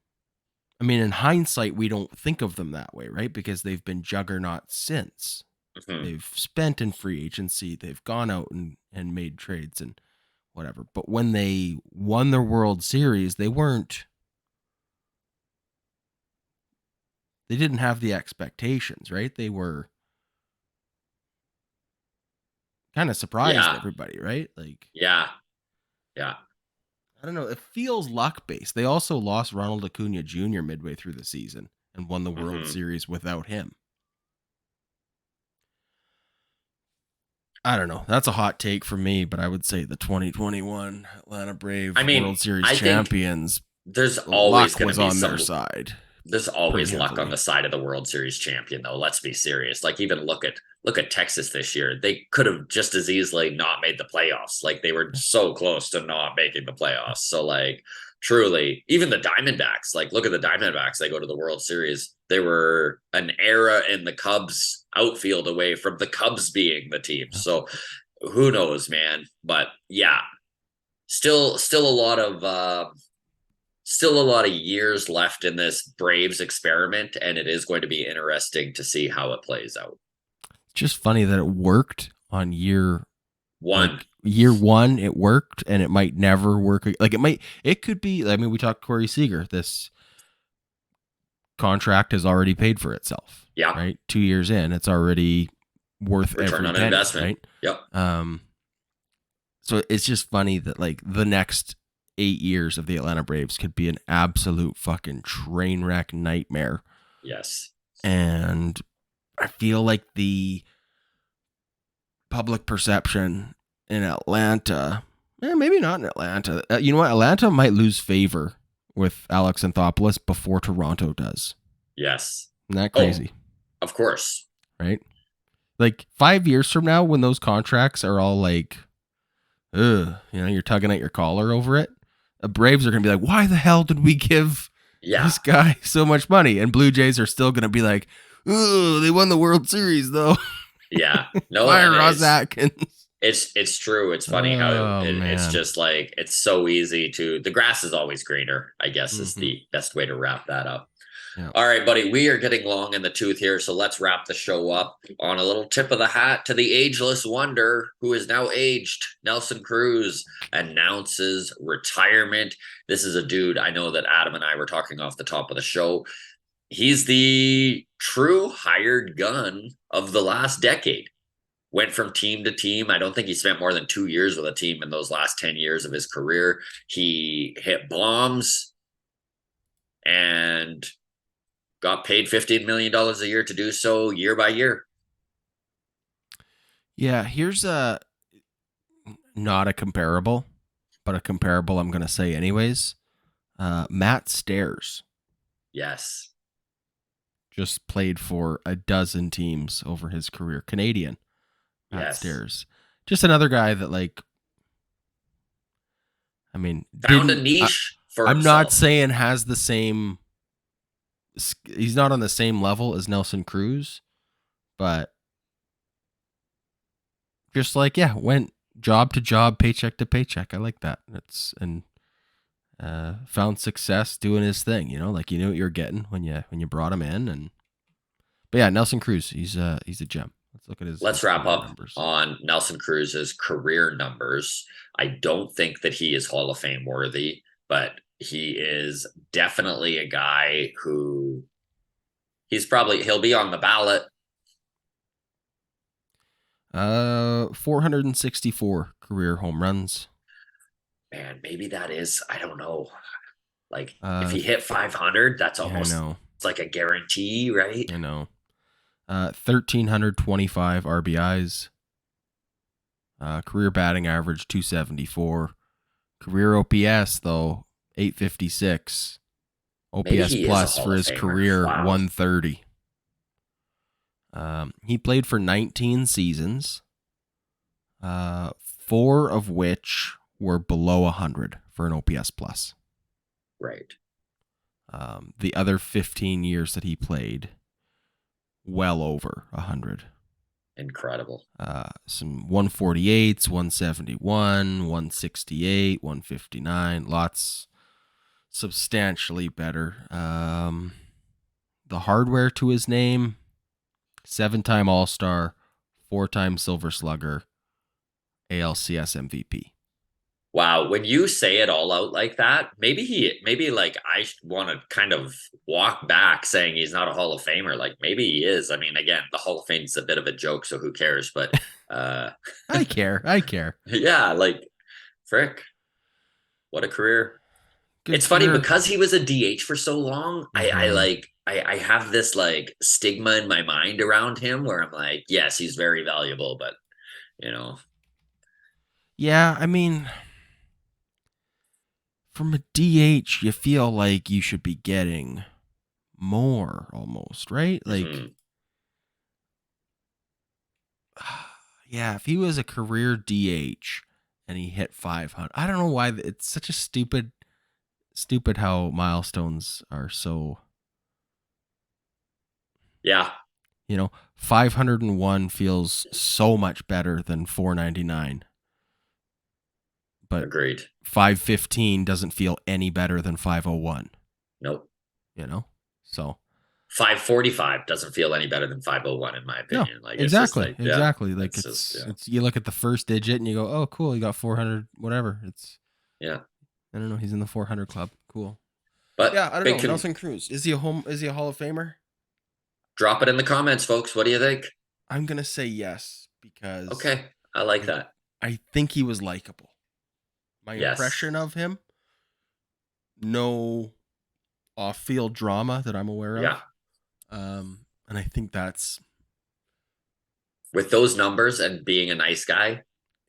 I mean, in hindsight, we don't think of them that way, right? Because they've been juggernauts since. They've spent in free agency. They've gone out and made trades and whatever. But when they won their World Series, they didn't have the expectations, right? They were kind of surprised everybody, right? Like, yeah. I don't know. It feels luck based. They also lost Ronald Acuna Jr. midway through the season and won the World Series without him. I don't know. That's a hot take for me, but I would say the 2021 Atlanta Braves World Series champions. There's always going to be on their side. There's always luck on the side of the World Series champion, though. Let's be serious. Like, even look at Texas this year. They could have just as easily not made the playoffs. Like, they were so close to not making the playoffs. So, like, truly, even the Diamondbacks, like, look at the Diamondbacks. They go to the World Series. They were an era in the Cubs outfield away from the Cubs being the team. So who knows, man? But yeah, still a lot of years left in this Braves experiment, and it is going to be interesting to see how it plays out. It's just funny that it worked on year one. Like, year one, it worked, and it might never work. Like, it could be. I mean, we talked Corey Seager. This contract has already paid for itself. Yeah. Right. 2 years in, it's already worth return every on penny, investment. Right. Yep. So it's just funny that, like, the next 8 years of the Atlanta Braves could be an absolute fucking train wreck nightmare. Yes. And I feel like the public perception in Atlanta, maybe not in Atlanta. You know what? Atlanta might lose favor with Alex Anthopoulos before Toronto does. Yes. Isn't that crazy? Of course. Right? Like, 5 years from now, when those contracts are all like, you're tugging at your collar over it, the Braves are going to be like, why the hell did we give this guy so much money? And Blue Jays are still going to be like, they won the World Series, though. Yeah. No, Fire and Ross Atkins. it's true. It's funny how Oh it's man. just like it's so easy to the grass is always greener, I guess is Mm-hmm. the best way to wrap that up. Yeah. All right, buddy, we are getting long in the tooth here, so let's wrap the show up on a little tip of the hat to the ageless wonder who is now aged. Nelson Cruz announces retirement. This is a dude I know that Adam and I were talking off the top of the show. He's the true hired gun of the last decade. Went from team to team. I don't think he spent more than 2 years with a team in those last 10 years of his career. He hit bombs and got paid $15 million a year to do so year by year. Yeah, here's a not a comparable, but a comparable I'm going to say anyways. Matt Stairs Yes. just played for a dozen teams over his career. Canadian Matt Yes. Stairs. Just another guy that I mean, Found a didn't niche for I'm not himself. saying has the same he's not on the same level as Nelson Cruz, but just went job to job, paycheck to paycheck. I like that. And found success doing his thing. You know, like you knew what you were getting when you brought him in. But yeah, Nelson Cruz, he's a gem. Let's look at Let's his wrap career up numbers. on Nelson Cruz's career numbers. I don't think that he is Hall of Fame worthy, but he is definitely a guy who he'll be on the ballot. 464 career home runs. Man, maybe that is, I don't know. Like if Uh, he hit 500, that's yeah, I almost know. it's like a guarantee, right? I know. 1,325 RBIs. Career batting average 274. Career OPS though 856. Maybe OPS he is a plus Hall for of his Famer. career Wow. 130. He played for 19 seasons, 4 of which were below 100 for an OPS plus. Right. The other 15 years that he played, well over 100. Incredible. Some 148s, 171, 168, 159. Lots substantially better. The hardware to his name: 7-time All-Star, 4-time Silver Slugger, ALCS MVP. Wow, when you say it all out like that, maybe like I want to kind of walk back saying he's not a Hall of Famer. Like maybe he is. I mean, again, the Hall of Fame is a bit of a joke, so who cares? But I care. yeah, like frick, what a career. Good It's funny career. because he was a DH for so long. Mm-hmm. I have this like stigma in my mind around him where I'm like, yes, he's very valuable, but you know, Yeah, I mean, from a DH, you feel like you should be getting more almost, right? mhm. Yeah, if he was a career DH and he hit 500, I don't know why it's such a stupid how milestones are so, Yeah, 501 feels so much better than 499, but agreed. 515 doesn't feel any better than 501, Nope. so 545 doesn't feel any better than 501 in my no, opinion. Like it's just exactly. like, yeah, Like it's just, yeah, it's you look at the first digit and you go, oh cool, you got 400 whatever. It's yeah. I don't know, he's in the 400 club. Cool. But Yeah, I don't know. Nelson Cruz, is he a Hall of Famer? drop it in the comments, folks. What do you think? I'm gonna say yes because Okay, I like I that. I think he was likable. My Yes. impression of him, no off-field drama that I'm aware Yeah. of. And I think that's With those numbers and being a nice guy.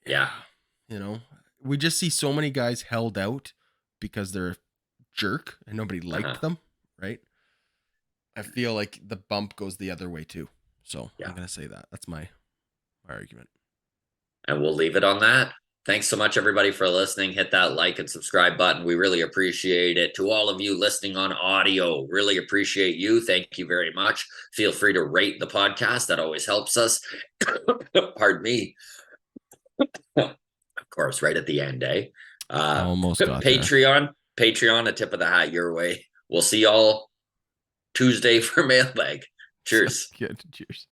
Yeah. you know, we just see so many guys held out because they're a jerk and nobody Uh-huh. liked them, right? I feel like the bump goes the other way too. So Yeah. I'm gonna say that. That's my argument. And we'll leave it on that. Thanks so much, everybody, for listening. Hit that like and subscribe button. We really appreciate it. To all of you listening on audio, really appreciate you. Thank you very much. Feel free to rate the podcast. That always helps us. Pardon me. Of course, right at the end, eh? Almost got there. Patreon, a tip of the hat your way. We'll see y'all Tuesday for mailbag. Cheers. Good. Cheers.